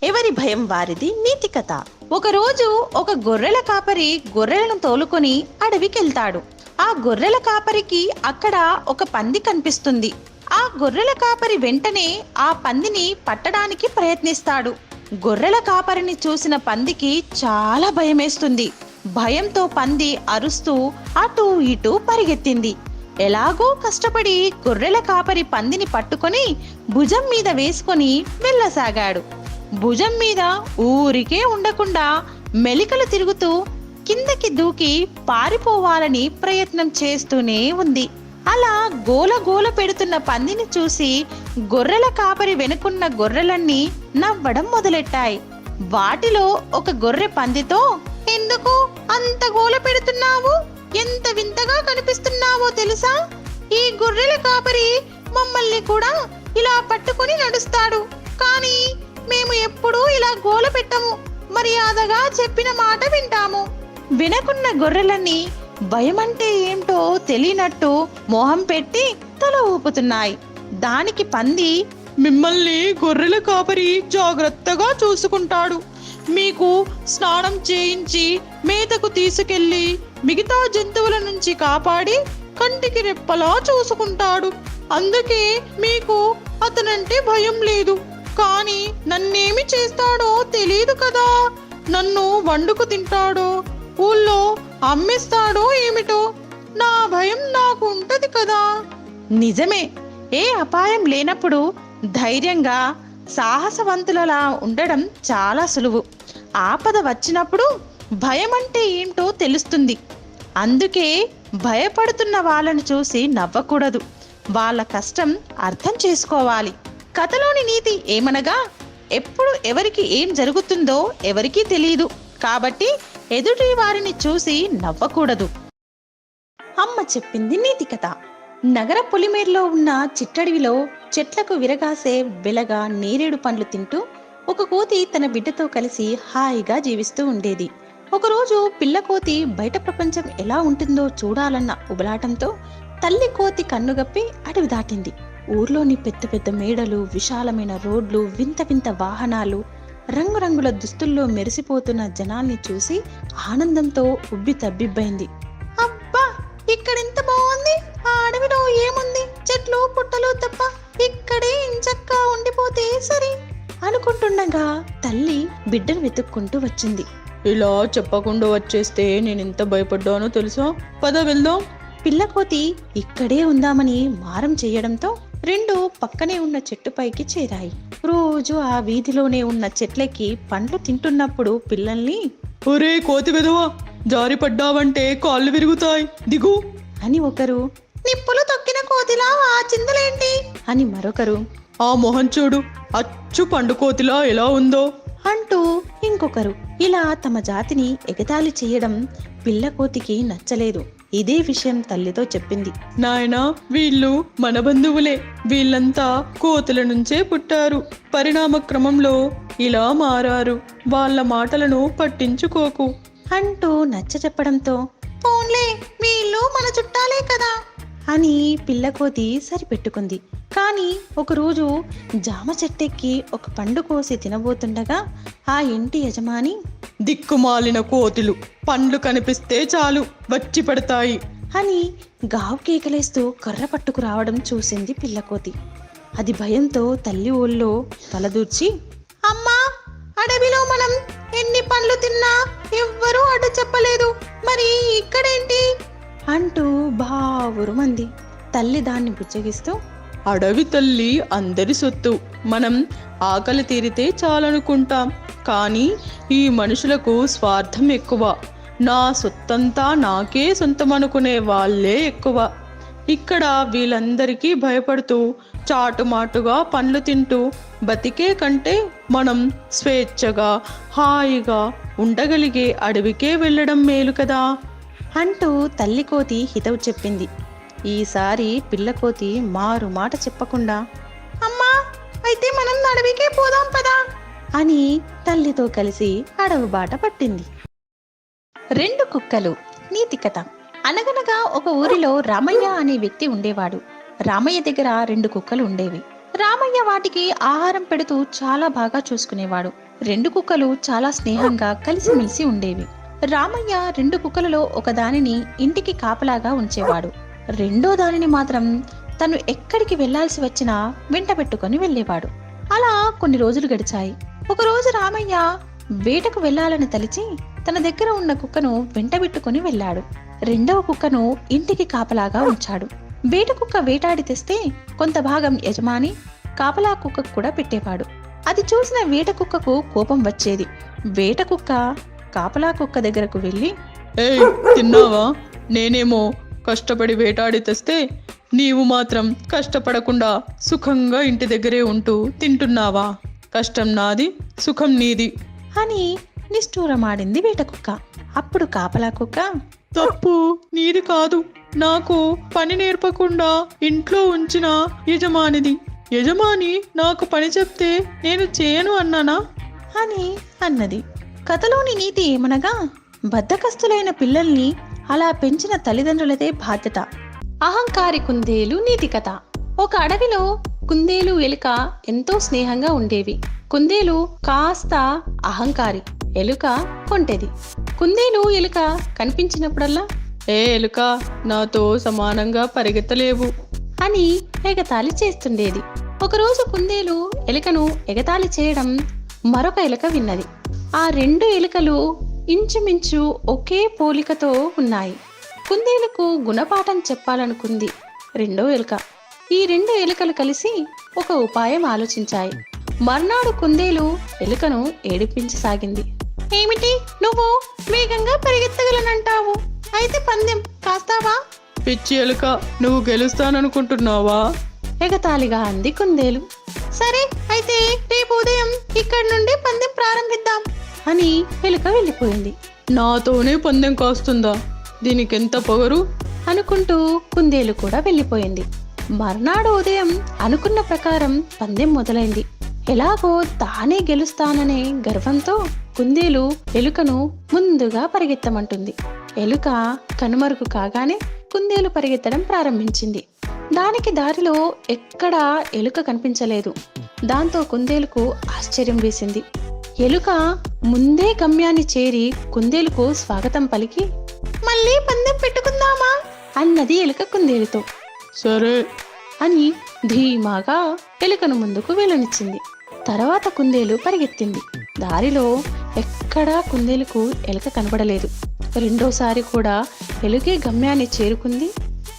ఎవరి భయం వారిది నీతి కథ. ఒకరోజు ఒక గొర్రెల కాపరి గొర్రెలను తోలుకొని అడవికెళ్తాడు. ఆ గొర్రెల కాపరికి అక్కడ ఒక పంది కనిపిస్తుంది. ఆ గొర్రెల కాపరి వెంటనే ఆ పందిని పట్టడానికి ప్రయత్నిస్తాడు. గొర్రెల కాపరిని చూసిన పందికి చాలా భయమేస్తుంది. భయంతో పంది అరుస్తూ అటూ ఇటూ పరిగెత్తింది. ఎలాగో కష్టపడి గొర్రెల కాపరి పందిని పట్టుకొని భుజం మీద వేసుకొని వెళ్ళసాగాడు. భుజం మీద ఊరికే ఉండకుండా మెలికలు తిరుగుతూ కిందకి దూకి పారిపోవాలని ప్రయత్నం చేస్తూనే ఉంది. అలా గోల గోల పెడుతున్న పందిని చూసి గొర్రెల కాపరి వెనుకున్న గొర్రెలన్నీ నవ్వడం మొదలెట్టాయి. వాటిలో ఒక గొర్రె పందితో, ఎందుకు అంత గోల పెడుతున్నావు? ఎంత వింతగా కనిపిస్తున్నావో తెలుసా? ఈ గొర్రెల కాపరి మమ్మల్ని కూడా ఇలా పట్టుకుని నడుస్తాడు, కానీ మేము ఎప్పుడూ ఇలా గోల పెట్టము. మర్యాదగా చెప్పిన మాట వింటాము. వినకున్న గొర్రెలన్నీ భయమంటే ఏంటో తెలియనట్టు మొహం పెట్టి తల ఊపుతున్నాయి. దానికి పంది, మిమ్మల్ని గొర్రెల కాపరి జాగ్రత్తగా చూసుకుంటాడు. మీకు స్నానం చేయించి మేతకు తీసుకెళ్లి మిగతా జంతువుల నుంచి కాపాడి కంటికి రెప్పలా చూసుకుంటాడు. అందుకే మీకు అతనంటే భయం లేదు. కానీ నన్నేమి చేస్తాడో తెలియదు కదా. నన్ను వండుకు తింటాడో, ఊళ్ళో అమ్మేస్తాడో ఏమిటో. నా భయం నాకు ఉంటది కదా. నిజమే, ఏ అపాయం లేనప్పుడు ధైర్యంగా సాహసవంతులలా ఉండడం చాలా సులువు. ఆపద వచ్చినప్పుడు భయం అంటే ఏంటో తెలుస్తుంది. అందుకే భయపడుతున్న వాళ్ళని చూసి నవ్వకూడదు. వాళ్ళ కష్టం అర్థం చేసుకోవాలి. కథలోని నీతి ఏమనగా, ఎప్పుడు ఎవరికి ఏం జరుగుతుందో ఎవరికీ తెలియదు. కాబట్టి ఎదుటి వారిని చూసి నవ్వకూడదు. అమ్మ చెప్పింది నీతి కథ. నగర పొలిమేరలో ఉన్న చిట్టడివిలో చెట్లకు విరగాసే వెలగా నేరేడు పండ్లు తింటూ ఒక కోతి తన బిడ్డతో కలిసి హాయిగా జీవిస్తూ ఉండేది. ఒకరోజు పిల్ల కోతి బయట ప్రపంచం ఎలా ఉంటుందో చూడాలన్న ఉబలాటంతో తల్లి కోతి కన్నుగప్పి అడవి దాటింది. ఊర్లోని పెద్ద పెద్ద మేడలు, విశాలమైన రోడ్లు, వింత వింత వాహనాలు, రంగురంగుల దుస్తుల్లో మెరిసిపోతున్న జనాల్ని చూసి ఆనందంతో ఉబ్బి తబ్బిబ్బైంది. అబ్బా, ఇక్కడెంత బాగుంది! ఆ అడవిలో ఏముంది? చెట్లు పుట్టలు తప్ప. ఇక్కడే ఇంచక్కా ఉండిపోతే సరే అనుకుంటుండగా తల్లి బిడ్డను వెతుక్కుంటూ వచ్చింది. ఇలా చెప్పకుండా వచ్చేస్తే నేనెంత భయపడ్డానో తెలుసా? పద వెళ్దాం. పిల్లకోతి ఇక్కడే ఉందామని మారం చేయడంతో రెండు పక్కనే ఉన్న చెట్టుపైకి చేరాయి. రోజు ఆ వీధిలోనే ఉన్న చెట్లకి పండ్లు తింటున్నప్పుడు పిల్లల్ని, ఒరే కోతి వెధవా, జారి పడ్డావంటే కాళ్ళు విరుగుతాయి, దిగు అని ఒకరు, నిప్పులు తొక్కిన కోతిలా ఆ చిందులేంటి అని మరొకరు, ఆ మొహం చూడు, అచ్చు పండు కోతిలా ఎలా ఉందో అంటూ ఇంకొకరు. ఇలా తమ జాతిని ఎగతాళి చేయడం పిల్లకోతికి నచ్చలేదు. ఇదే విషయం తల్లితో చెప్పింది. నాయనా, వీళ్ళు మన బంధువులే. వీళ్ళంతా కోతుల నుంచే పుట్టారు. పరిణామ క్రమంలో ఇలా మారారు. వాళ్ళ మాటలను పట్టించుకోకు అంటూ నచ్చ చెప్పడంతో, పోన్లే, వీళ్ళు మన చుట్టాలే కదా అని పిల్లకోతి సరిపెట్టుకుంది. కానీ ఒకరోజు జామ చెట్టెక్కి ఒక పండు కోసి తినబోతుండగా ఆ ఇంటి యజమాని, దిక్కుమాలిన కోతులు పండ్లు కనిపిస్తే చాలు వచ్చి పడతాయి అని గావు కేకలేస్తూ కర్ర పట్టుకు రావడం చూసింది పిల్లకోతి. అది భయంతో తల్లి ఊళ్ళో తలదూర్చి, అమ్మా, అడవిలో మనం ఎన్ని పండ్లు తిన్నా ఎవ్వరూ అడ్డు చెప్పలేదు, మరి ఇక్కడేంటి అంటూ బావురుమంది. తల్లి దాన్ని బుజ్జగిస్తూ, అడవి తల్లి అందరి సొత్తు. మనం ఆకలి తీరితే చాలనుకుంటాం, కానీ ఈ మనుషులకు స్వార్థం ఎక్కువ. నా సొత్తంతా నాకే సొంతమనుకునే వాళ్ళే ఎక్కువ. ఇక్కడ వీళ్ళందరికీ భయపడుతూ చాటుమాటుగా పండ్లు తింటూ బతికే కంటే మనం స్వేచ్ఛగా హాయిగా ఉండగలిగే అడవికే వెళ్ళడం మేలు కదా అంటూ తల్లికోతి హితవు చెప్పింది. ఈసారి పిల్లకోతి మారు మాట చెప్పకుండా, అమ్మా, అయితే మనం అడవికే పోదాం పదా అని తల్లితో కలిసి అడవి బాట పట్టింది. రెండు కుక్కలు. నీతి కథ. అనగనగా ఒక ఊరిలో రామయ్య అనే వ్యక్తి ఉండేవాడు. రామయ్య దగ్గర రెండు కుక్కలు ఉండేవి. రామయ్య వాటికి ఆహారం పెడుతూ చాలా బాగా చూసుకునేవాడు. 2 కుక్కలు చాలా స్నేహంగా కలిసిమెలిసి ఉండేవి. రామయ్య 2 కుక్కలలో ఒక దానిని ఇంటికి కాపలాగా ఉంచేవాడు. రెండో దానిని మాత్రం తను ఎక్కడికి వెళ్లాల్సి వచ్చినా వెంట పెట్టుకుని వెళ్లేవాడు. అలా కొన్ని రోజులు గడిచాయి. ఒకరోజు రామయ్య వేటకు వెళ్లాలని తలిచి తన దగ్గర ఉన్న కుక్కను వెంటబెట్టుకుని వెళ్ళాడు. రెండవ కుక్కను ఇంటికి కాపలాగా ఉంచాడు. వేట కుక్క వేటాడి తెస్తే కొంత భాగం యజమాని కాపలా కుక్కకు కూడా పెట్టేవాడు. అది చూసిన వేట కుక్కకు కోపం వచ్చేది. వేట కుక్క కాపలా కుక్క దగ్గరకు వెళ్ళి, ఏయ్, తిన్నావా? నేనేమో కష్టపడి వేటాడి తెస్తే నీవు మాత్రం కష్టపడకుండా సుఖంగా ఇంటి దగ్గరే ఉంటూ తింటున్నావా? కష్టం నాది, సుఖం నీది అని నిష్ఠూరమాడింది వేట కుక్క. అప్పుడు కాపలా కుక్క, తప్పు నీది కాదు. నాకు పని నేర్పకుండా ఇంట్లో ఉంచిన యజమానిది. యజమాని నాకు పని చెప్తే నేను చేయను అన్నానా అని అన్నది. కథలోని నీతి ఏమనగా, బద్ధకస్తులైన పిల్లల్ని అలా పెంచిన తల్లిదండ్రులదే బాధ్యత. అహంకారి కుందేలు నీతి కథ. ఒక అడవిలో కుందేలు ఎలుక ఎంతో స్నేహంగా ఉండేవి. కుందేలు కాస్త అహంకారి, ఎలుక కొంటెది. కుందేలు ఎలుక కనిపించినప్పుడల్లా, ఏ ఎలుక, నాతో సమానంగా పరిగెత్తలేవు అని ఎగతాళి చేస్తుండేది. ఒకరోజు కుందేలు ఎలుకను ఎగతాళి చేయడం మరొక ఎలుక విన్నది. ఆ 2 ఎలుకలు ఇంచుమించు ఒకే పోలికతో ఉన్నాయి. కుందేలుకు గుణపాఠం చెప్పాలనుకుంది రెండో ఎలుక. ఈ 2 ఎలుకలు కలిసి ఒక ఉపాయం ఆలోచించాయి. మర్నాడు కుందేలు ఎలుకను ఏడిపించసాగింది. ఏమిటి, నువ్వు వేగంగా పరిగెత్తగలనంటావు, అయితే పందెం కాస్తావా? పిచ్చి ఎలుక, నువ్వు గెలుస్తాననుకుంటున్నావా? ఎగతాళిగా అంది కుందేలు. సరే, అయితే రేపు ఉదయం ఇక్కడి నుండి పందెం ప్రారంభిద్దాం అని ఎలుక వెళ్ళిపోయింది. నాతోనే పందెం కాస్తుందా? దీనికెంత పొగరు అనుకుంటూ కుందేలు కూడా వెళ్ళిపోయింది. మర్నాడు ఉదయం అనుకున్న ప్రకారం పందెం మొదలైంది. ఎలాగో తానే గెలుస్తాననే గర్వంతో కుందేలు ఎలుకను ముందుగా పరిగెత్తమంటుంది. ఎలుక కనుమరుగు కాగానే కుందేలు పరిగెత్తడం ప్రారంభించింది. దానికి దారిలో ఎక్కడా ఎలుక కనిపించలేదు. దాంతో కుందేలుకు ఆశ్చర్యం వేసింది. ఎలుక ముందే గమ్యాన్ని చేరి కుందేలుకు స్వాగతం పలికి, మళ్ళీ పందెం పెట్టుకుందామా అన్నది ఎలుక కుందేలుతో. సరే అని ధీమాగా ఎలుకను ముందుకు వెళ్ళనిచ్చింది. తర్వాత కుందేలు పరిగెత్తింది. దారిలో ఎక్కడా కుందేలుకు ఎలుక కనబడలేదు. రెండోసారి కూడా ఎలుకే గమ్యాన్ని చేరుకుంది.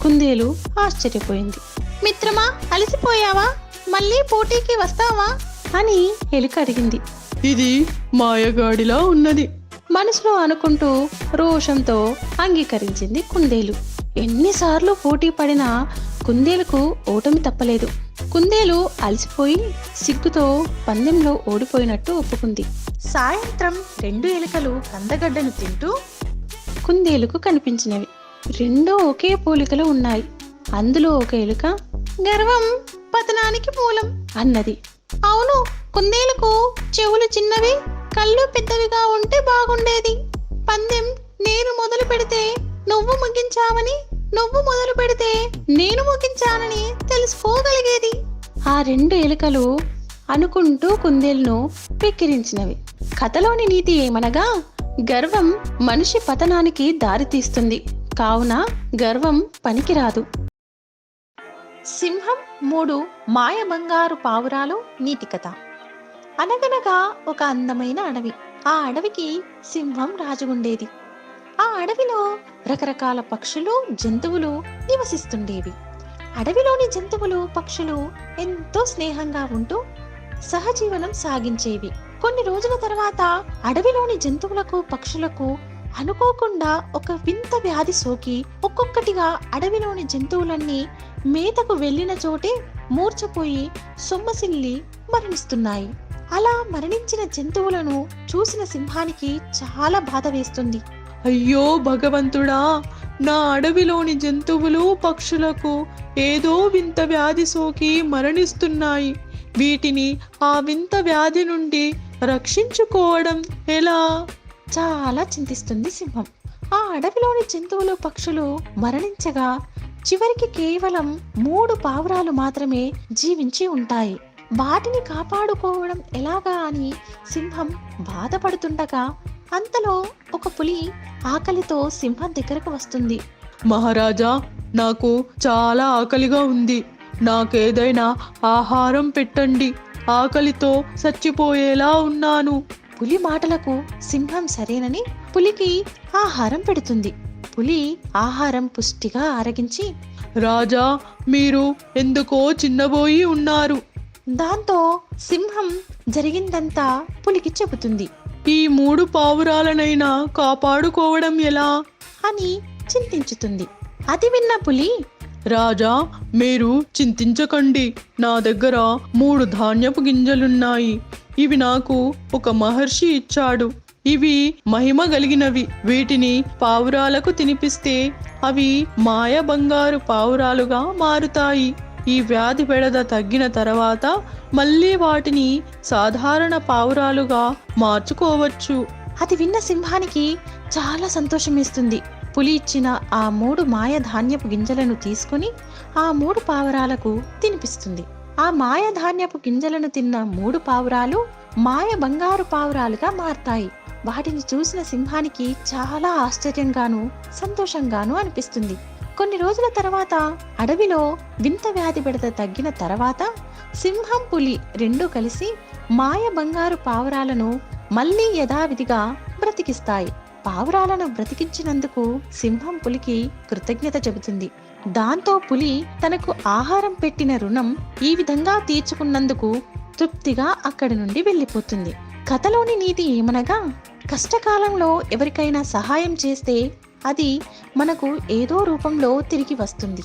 కుందేలు ఆశ్చర్యపోయింది. మిత్రమా, అలసిపోయావా? మళ్ళీ పోటీకి వస్తావా అని ఎలుక అడిగింది. ఇది మాయగాడిలా ఉన్నది మనసులో అనుకుంటూ రోషంతో అంగీకరించింది కుందేలు. ఎన్నిసార్లు పోటీ పడినా కుందేలుకు ఓటమి తప్పలేదు. కుందేలు అలసిపోయి సిగ్గుతో పందెంలో ఓడిపోయినట్టు ఒప్పుకుంది. సాయంత్రం 2 ఎలుకలు కందగడ్డను తింటూ కుందేలుకు కనిపించినవి. 2 ఒకే పోలికలు ఉన్నాయి. అందులో ఒక ఎలుక, గర్వం పతనానికి మూలం అన్నది. అవును, కుందేలుకు చెవులు చిన్నవి, కళ్ళు పెద్దవిగా ఉంటే బాగుండేది. పందెం నేను మొదలు పెడితే నువ్వు ముగించావని, నువ్వు మొదలు పెడితే నేను ముగించానని తెలుసుకోగలిగేది. ఆ 2 ఎలుకలు అనుకుంటూ కుందేలును వెక్కిరించినవి. కథలోని నీతి ఏమనగా, గర్వం మనిషి పతనానికి దారితీస్తుంది. కావున గర్వం పనికిరాదు. సింహం 3 మాయ బంగారు పావురాలు నీతి కథ. అనగనగా ఒక అందమైన అడవి. ఆ అడవికి సింహం రాజుగుండేది. ఆ అడవిలో రకరకాల పక్షులు, జంతువులు నివసిస్తుండేవి. అడవిలోని జంతువులు, పక్షులు ఎంతో స్నేహంగా ఉంటూ సహజీవనం సాగించేవి. కొన్ని రోజుల తర్వాత అడవిలోని జంతువులకు, పక్షులకు అనుకోకుండా ఒక వింత వ్యాధి సోకి ఒక్కొక్కటిగా అడవిలోని జంతువులన్నీ మేతకు వెళ్లిన చోటే మూర్ఛపోయి సొమ్మసిల్లి మరణిస్తున్నాయి. అలా మరణించిన జంతువులను చూసిన సింహానికి చాలా బాధ వేస్తుంది. అయ్యో భగవంతుడా, నా అడవిలోని జంతువులు, పక్షులకు ఏదో వింత వ్యాధి సోకి మరణిస్తున్నాయి. వీటిని ఆ వింత వ్యాధి నుండి రక్షించుకోవడం ఎలా? చాలా చింతిస్తుంది సింహం. ఆ అడవిలోని జంతువులు, పక్షులు మరణించగా చివరికి కేవలం 3 పావురాలు మాత్రమే జీవించి ఉంటాయి. వాటిని కాపాడుకోవడం ఎలాగా అని సింహం బాధపడుతుండగా అంతలో ఒక పులి ఆకలితో సింహం దగ్గరకు వస్తుంది. మహారాజా, నాకు చాలా ఆకలిగా ఉంది. నాకేదైనా ఆహారం పెట్టండి. ఆకలితో చచ్చిపోయేలా ఉన్నాను. పులి మాటలకు సింహం సరేనని పులికి ఆహారం పెడుతుంది. పులి ఆహారం పుష్టిగా ఆరగించి, రాజా, మీరు ఎందుకో చిన్నబోయి ఉన్నారు. దాంతో సింహం జరిగిందంతా పులికి చెబుతుంది. ఈ 3 పావురాలనైనా కాపాడుకోవడం ఎలా అని చింతించుతుంది. అది విన్న పులి, రాజా, మీరు చింతించకండి. నా దగ్గర 3 ధాన్యపు గింజలున్నాయి. ఇవి నాకు ఒక మహర్షి ఇచ్చాడు. ఇవి మహిమ కలిగినవి. వీటిని పావురాలకు తినిపిస్తే అవి మాయ బంగారు పావురాలుగా మారుతాయి. ఈ వ్యాధి బెడద తగ్గిన తర్వాత మళ్ళీ వాటిని సాధారణ పావురాలుగా మార్చుకోవచ్చు. అది విన్న సింహానికి చాలా సంతోషం వేస్తుంది. పులి ఇచ్చిన ఆ 3 మాయ ధాన్యపు గింజలను తీసుకుని ఆ 3 పావురాలకు తినిపిస్తుంది. ఆ మాయ ధాన్యపు గింజలను తిన్న 3 పావురాలు మాయ బంగారు పావురాలుగా మారతాయి. వాటిని చూసిన సింహానికి చాలా ఆశ్చర్యంగాను సంతోషంగాను అనిపిస్తుంది. కొన్ని రోజుల తర్వాత అడవిలో వింత వ్యాధి బెడద తగ్గిన తర్వాత సింహం, పులి 2 కలిసి మాయ బంగారు పావురాలను మళ్ళీ యథావిధిగా బ్రతికిస్తాయి. పావురాలను బ్రతికించినందుకు సింహం పులికి కృతజ్ఞత చెబుతుంది. దాంతో పులి తనకు ఆహారం పెట్టిన రుణం ఈ విధంగా తీర్చుకున్నందుకు తృప్తిగా అక్కడి నుండి వెళ్ళిపోతుంది. కథలోని నీతి ఏమనగా, కష్టకాలంలో ఎవరికైనా సహాయం చేస్తే అది మనకు ఏదో రూపంలో తిరిగి వస్తుంది.